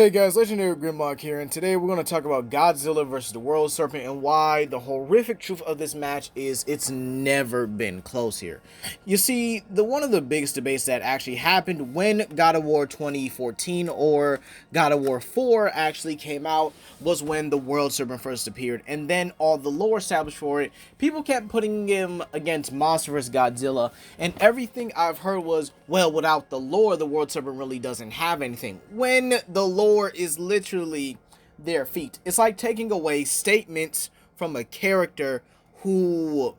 Hey guys, Legendary Grimlock here, and today we're going to talk about Godzilla versus the World Serpent and why the horrific truth of this match is it's never been close here. You see, one of the biggest debates that actually happened when God of War 2014 or God of War 4 actually came out was when the World Serpent first appeared, and then all the lore established for it, people kept putting him against Monsterverse Godzilla, and everything I've heard was, well, without the lore, the World Serpent really doesn't have anything. When the lore is literally their feat. It's like taking away statements from a character who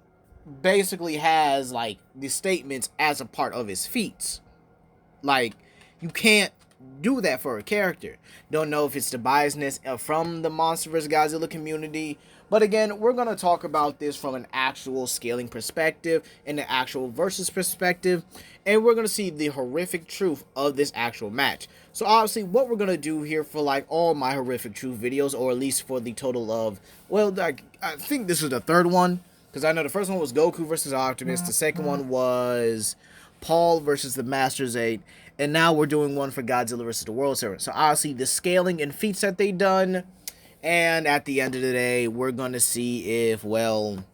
basically has like the statements as a part of his feats. Like, you can't do that for a character. Don't know if it's the biasness from the Monsterverse Godzilla community, but again, we're going to talk about this from an actual scaling perspective and the actual versus perspective, and we're going to see the horrific truth of this actual match. So obviously, what we're going to do here for like all my horrific truth videos, or at least for the total of, well, I think this is the third one, because I know the first one was Goku versus Optimus, the second one was Paul versus the Masters 8, and now we're doing one for Godzilla versus the World Serpent. So obviously the scaling and feats that they done, and at the end of the day, we're going to see if, well,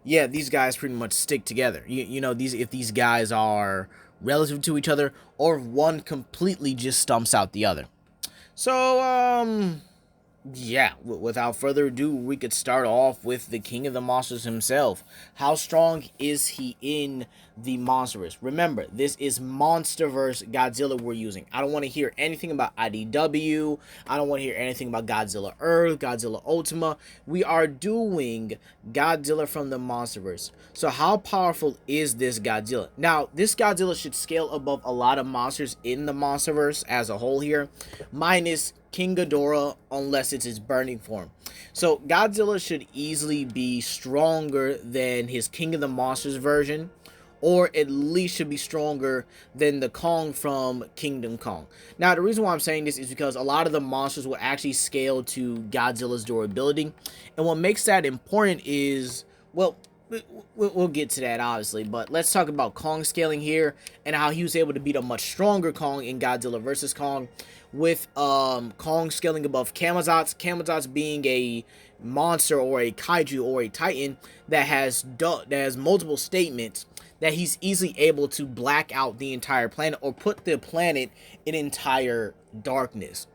yeah, these guys pretty much stick together. You know, if these guys are relative to each other, or if one completely just stumps out the other. So, yeah, without further ado, we could start off with the King of the Monsters himself. How strong is he in the Monsterverse? Remember, this is Monsterverse Godzilla we're using. I don't want to hear anything about IDW. I don't want to hear anything about Godzilla Earth, Godzilla Ultima. We are doing Godzilla from the Monsterverse. So how powerful is this Godzilla? Now, this Godzilla should scale above a lot of monsters in the Monsterverse as a whole here, minus King Ghidorah, unless it's his burning form. So Godzilla should easily be stronger than his King of the Monsters version, or at least should be stronger than the Kong from Kingdom Kong. Now, the reason why I'm saying this is because a lot of the monsters will actually scale to Godzilla's durability, and what makes that important is, well, we'll get to that obviously, but let's talk about Kong scaling here and how he was able to beat a much stronger Kong in Godzilla vs. Kong, with Kong scaling above Camazotz being a monster or a kaiju or a titan that has multiple statements that he's easily able to black out the entire planet or put the planet in entire darkness.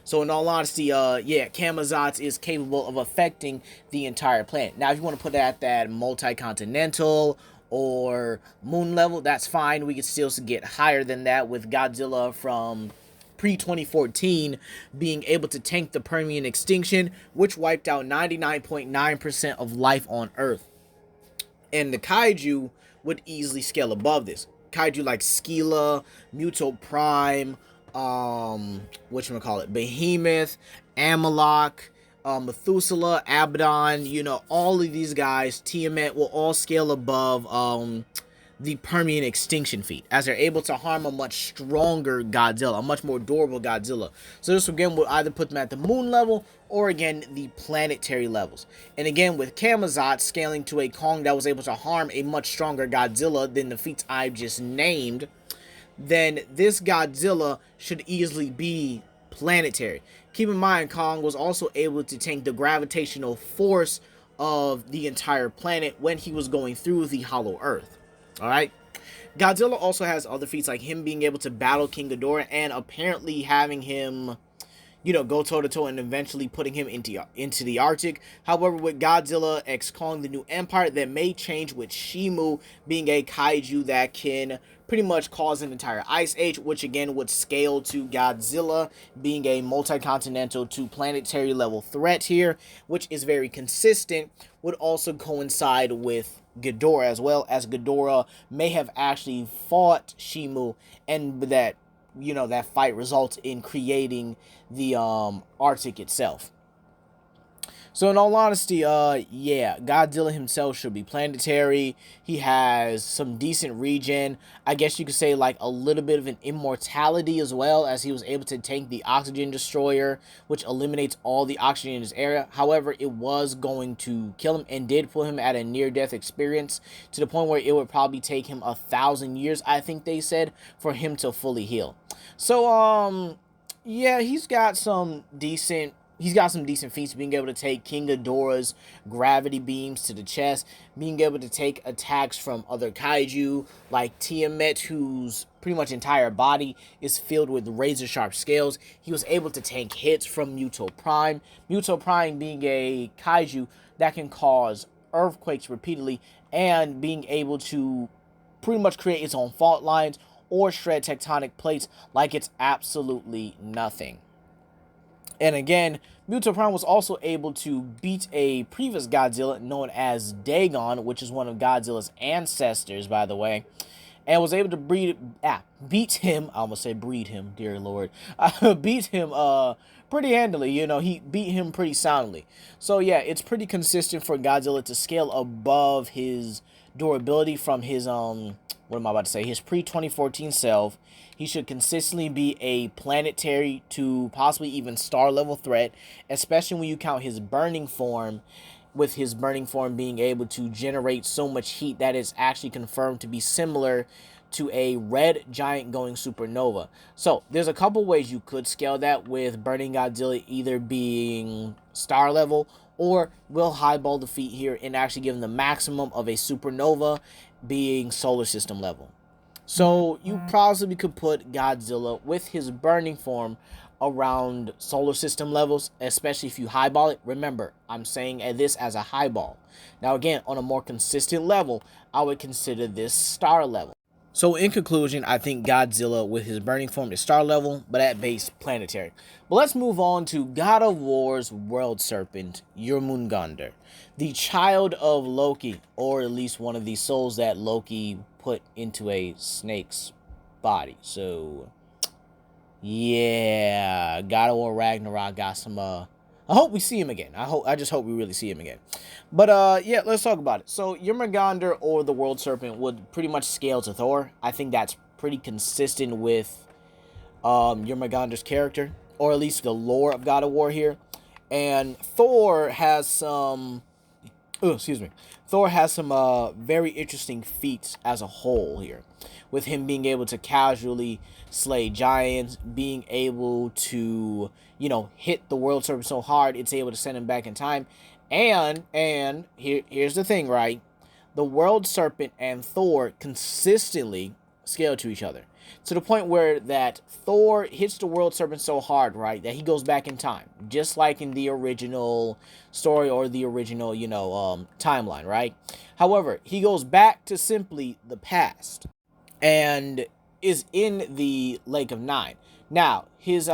So in all honesty, yeah, Camazotz is capable of affecting the entire planet. Now, if you want to put it at that multi-continental or moon level, that's fine. We could still get higher than that, with Godzilla from pre-2014 being able to tank the Permian extinction, which wiped out 99.9% of life on Earth. And the kaiju would easily scale above this. Kaiju like Scylla, Muto Prime, whatchamacallit, Behemoth, Amalok, Methuselah, Abaddon, you know, all of these guys, Tiamat, will all scale above the Permian extinction feat, as they're able to harm a much stronger Godzilla, a much more durable Godzilla. So this again will either put them at the moon level or again the planetary levels. And again, with Camazotz scaling to a Kong that was able to harm a much stronger Godzilla than the feats I've just named, then this Godzilla should easily be planetary. Keep in mind, Kong was also able to tank the gravitational force of the entire planet when he was going through the Hollow Earth. Alright? Godzilla also has other feats, like him being able to battle King Ghidorah and apparently having him, you know, go toe-to-toe and eventually putting him into the Arctic. However, with Godzilla x Kong the New Empire, that may change with Shimu being a kaiju that can pretty much cause an entire ice age, which again would scale to Godzilla being a multi-continental to planetary level threat here, which is very consistent, would also coincide with Ghidorah, as well as Ghidorah may have actually fought Shimu, and that, you know, that fight results in creating the Arctic itself. So in all honesty, yeah, Godzilla himself should be planetary. He has some decent regen. I guess you could say like a little bit of an immortality as well, as he was able to tank the oxygen destroyer, which eliminates all the oxygen in his area. However, it was going to kill him and did put him at a near-death experience, to the point where it would probably take him 1,000 years, I think they said, for him to fully heal. So, Yeah, he's got some decent feats, being able to take King Ghidorah's gravity beams to the chest, being able to take attacks from other kaiju like Tiamat, whose pretty much entire body is filled with razor sharp scales. He was able to tank hits from Muto Prime. Muto Prime being a kaiju that can cause earthquakes repeatedly, and being able to pretty much create its own fault lines or shred tectonic plates like it's absolutely nothing. And again, Muto Prime was also able to beat a previous Godzilla known as Dagon, which is one of Godzilla's ancestors, by the way, and was able to beat him. I almost say breed him, dear Lord. Beat him pretty handily. He beat him pretty soundly. So yeah, it's pretty consistent for Godzilla to scale above his durability from his what am I about to say? His pre-2014 self. He should consistently be a planetary to possibly even star level threat, especially when you count his burning form, with his burning form being able to generate so much heat that is actually confirmed to be similar to a red giant going supernova. So there's a couple ways you could scale that, with Burning Godzilla either being star level, or we'll highball the feat here and actually give him the maximum of a supernova being solar system level. So you possibly could put Godzilla with his burning form around solar system levels, especially if you highball it. Remember, I'm saying this as a highball. Now again, on a more consistent level, I would consider this star level. So in conclusion, I think Godzilla with his burning form is star level, but at base planetary. But let's move on to God of War's World Serpent, JOURMUNGANDER, the child of Loki, or at least one of the souls that Loki put into a snake's body. So yeah, God of War Ragnarok got some I hope we see him again. I just hope we really see him again. But yeah, let's talk about it. So Jormungandr, or the World Serpent, would pretty much scale to Thor. I think that's pretty consistent with Jormungandr's character, or at least the lore of God of War here. And Thor has some Thor has some very interesting feats as a whole here, with him being able to casually slay giants, being able to, hit the World Serpent so hard it's able to send him back in time. And here's the thing, right? The World Serpent and Thor consistently scale to each other, to the point where that Thor hits the World Serpent so hard, right, that he goes back in time, just like in the original story, or the original, timeline, right? However, he goes back to simply the past and is in the Lake of Nine. Now, his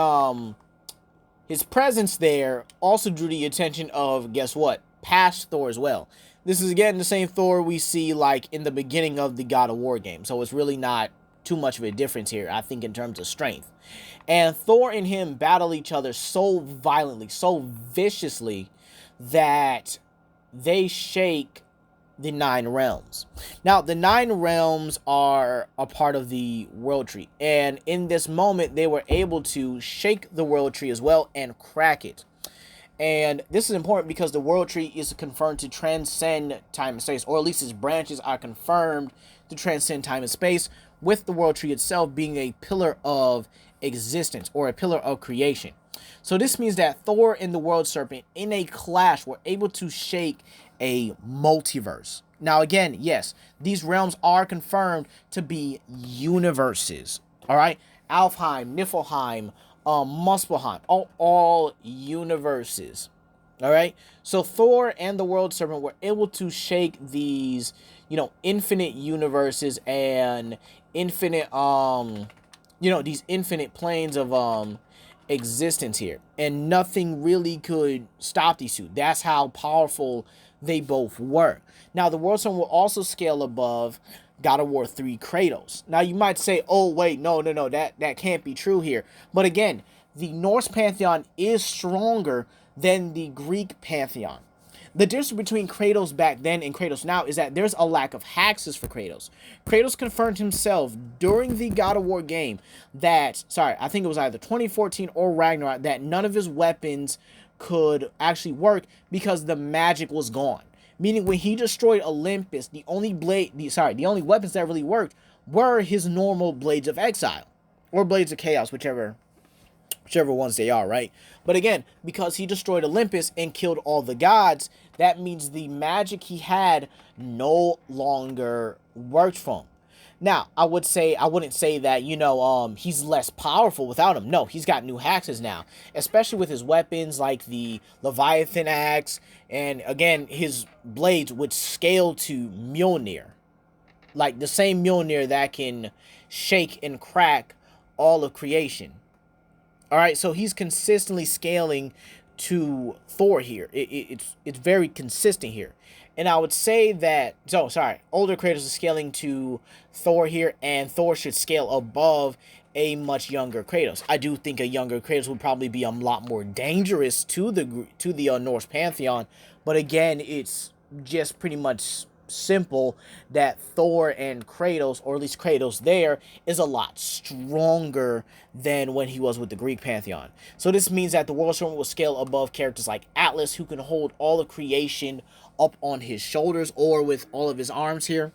presence there also drew the attention of, guess what, past Thor as well. This is again the same Thor we see like in the beginning of the God of War game, so it's really not too much of a difference here, I think, in terms of strength. And Thor and him battle each other so violently, so viciously, that they shake the Nine Realms. Now, the Nine Realms are a part of the World Tree, and in this moment, they were able to shake the World Tree as well and crack it. And this is important because the World Tree is confirmed to transcend time and space, or at least its branches are confirmed to transcend time and space, with the World Tree itself being a pillar of existence, or a pillar of creation. So this means that Thor and the World Serpent, in a clash, were able to shake a multiverse. Now again, yes, these realms are confirmed to be universes. All right, Alfheim, Niflheim, Muspelheim, all universes. All right, so Thor and the World Serpent were able to shake these, infinite universes and infinite, these infinite planes of existence here, and nothing really could stop these two. That's how powerful they both were. Now, the World Serpent will also scale above God of War 3 Kratos. Now, you might say, oh, wait, no, that can't be true here. But again, the Norse pantheon is stronger than the Greek pantheon. The difference between Kratos back then and Kratos now is that there's a lack of hexes for Kratos. Kratos confirmed himself during the God of War game that, I think it was either 2014 or Ragnarok, that none of his weapons could actually work because the magic was gone. Meaning, when he destroyed Olympus, the only weapons that really worked were his normal Blades of Exile, or Blades of Chaos, whichever whichever ones they are, right? But again, because he destroyed Olympus and killed all the gods, that means the magic he had no longer worked for him. Now, I wouldn't say that, he's less powerful without him. No, he's got new axes now, especially with his weapons like the Leviathan axe, and again, his blades which scale to Mjolnir. Like the same Mjolnir that can shake and crack all of creation. All right, so he's consistently scaling to Thor here. It's very consistent here. And I would say that, older Kratos is scaling to Thor here, and Thor should scale above a much younger Kratos. I do think a younger Kratos would probably be a lot more dangerous to the Norse pantheon, but again, it's just pretty much simple that Thor and Kratos, or at least Kratos there, is a lot stronger than when he was with the Greek pantheon. So this means that the World Serpent will scale above characters like Atlas, who can hold all of creation up on his shoulders or with all of his arms here,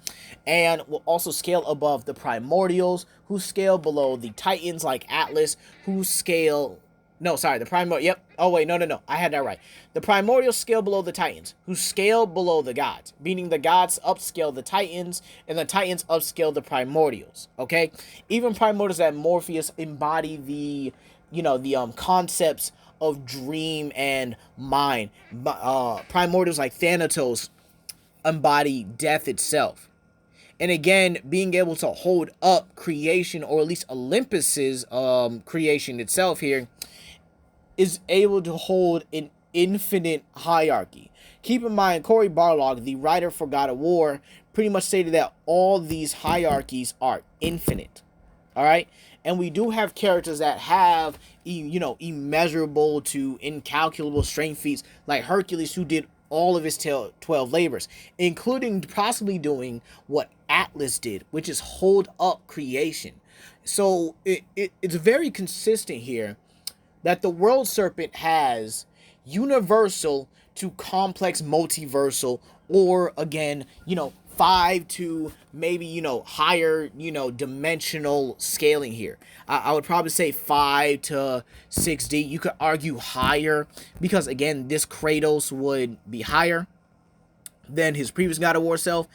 and will also scale above the Primordials, who scale below the Titans like Atlas, who scale... No, sorry, the Primordial... Yep. Oh, wait, no. I had that right. The Primordials scale below the Titans, who scale below the gods, meaning the gods upscale the Titans, and the Titans upscale the Primordials, okay? Even Primordials that Morpheus embody the, concepts of dream and mind. Primordials like Thanatos embody death itself. And again, being able to hold up creation, or at least Olympus's creation itself here, is able to hold an infinite hierarchy. Keep in mind, Cory Barlog, the writer for God of War, pretty much stated that all these hierarchies are infinite. All right? And we do have characters that have, immeasurable to incalculable strength feats, like Hercules, who did all of his 12 labors, including possibly doing what Atlas did, which is hold up creation. So it's very consistent here that the World Serpent has universal to complex multiversal, or again, 5 to maybe, higher, dimensional scaling here. I would probably say 5 to 6D. You could argue higher, because again, this Kratos would be higher than his previous God of War self,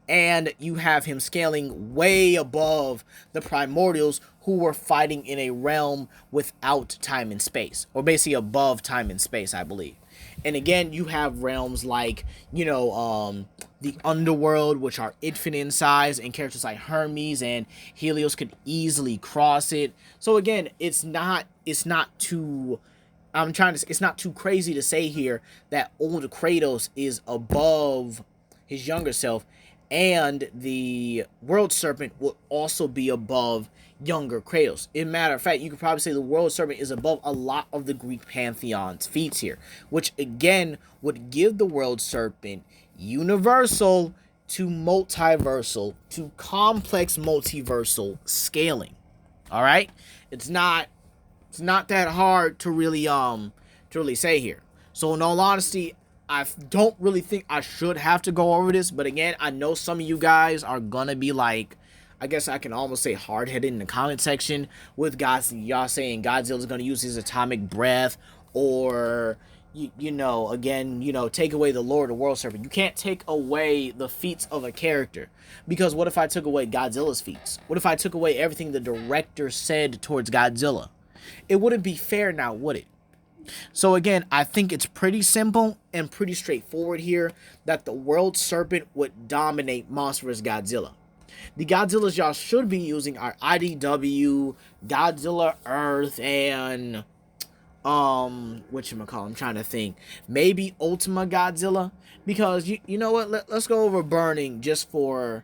and you have him scaling way above the Primordials, who were fighting in a realm without time and space, or basically above time and space, I believe. And again, you have realms like, the underworld, which are infinite in size, and characters like Hermes and Helios could easily cross it. So again, it's not too crazy to say here that old Kratos is above his younger self, and the World Serpent will also be above younger Kratos. In matter of fact, you could probably say the World Serpent is above a lot of the Greek pantheon's feats here, which again would give the World Serpent universal to multiversal to complex multiversal scaling. All right, it's not that hard to really say here. So in all honesty, I don't really think I should have to go over this, but again, I know some of you guys are gonna be like, I guess I can almost say hard-headed in the comment section with y'all saying Godzilla's gonna use his atomic breath, or again, take away the lore of the World Serpent. You can't take away the feats of a character, because what if I took away Godzilla's feats? What if I took away everything the director said towards Godzilla? It wouldn't be fair now, would it? So again, I think it's pretty simple and pretty straightforward here that the World Serpent would dominate Monsterverse Godzilla. The Godzillas y'all should be using are IDW, Godzilla Earth, and whatchamacallit, I'm trying to think, maybe Ultima Godzilla, because you know what, let's go over Burning just for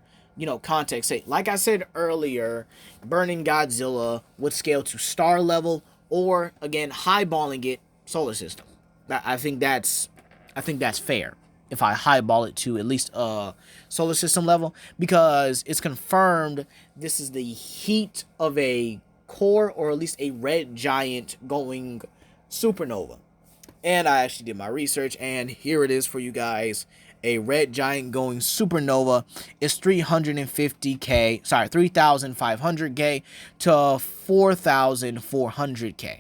context sake. Like I said earlier, Burning Godzilla would scale to star level, or again, highballing it solar system. I think that's fair if I highball it to at least solar system level, because it's confirmed this is the heat of a core, or at least a red giant going supernova. And I actually did my research, and here it is for you guys. A red giant going supernova is 3,500K to 4,400K.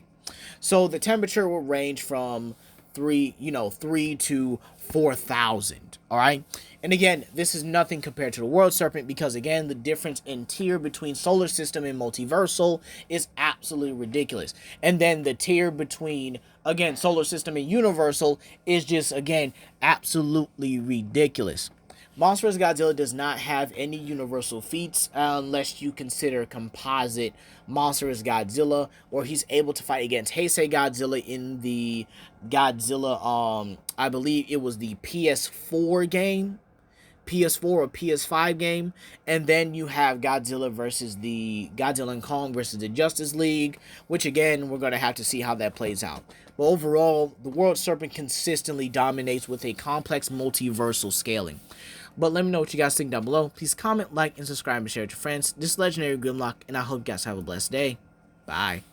So the temperature will range from 3 to 4,000. All right. And again, this is nothing compared to the World Serpent because, again, the difference in tier between Solar System and Multiversal is absolutely ridiculous. And then the tier between, again, Solar System and Universal is just, again, absolutely ridiculous. Monsterverse Godzilla does not have any universal feats unless you consider composite Monsterverse Godzilla, where he's able to fight against Heisei Godzilla in the Godzilla, I believe it was the PS4 game. PS4 or PS5 game, and then you have Godzilla versus the Godzilla and Kong versus the Justice League, which again we're going to have to see how that plays out. But overall, the World Serpent consistently dominates with a complex multiversal scaling. But let me know what you guys think down below. Please comment, like, and subscribe and share with your friends. This is Legendary Grimlock, and I hope you guys have a blessed day. Bye.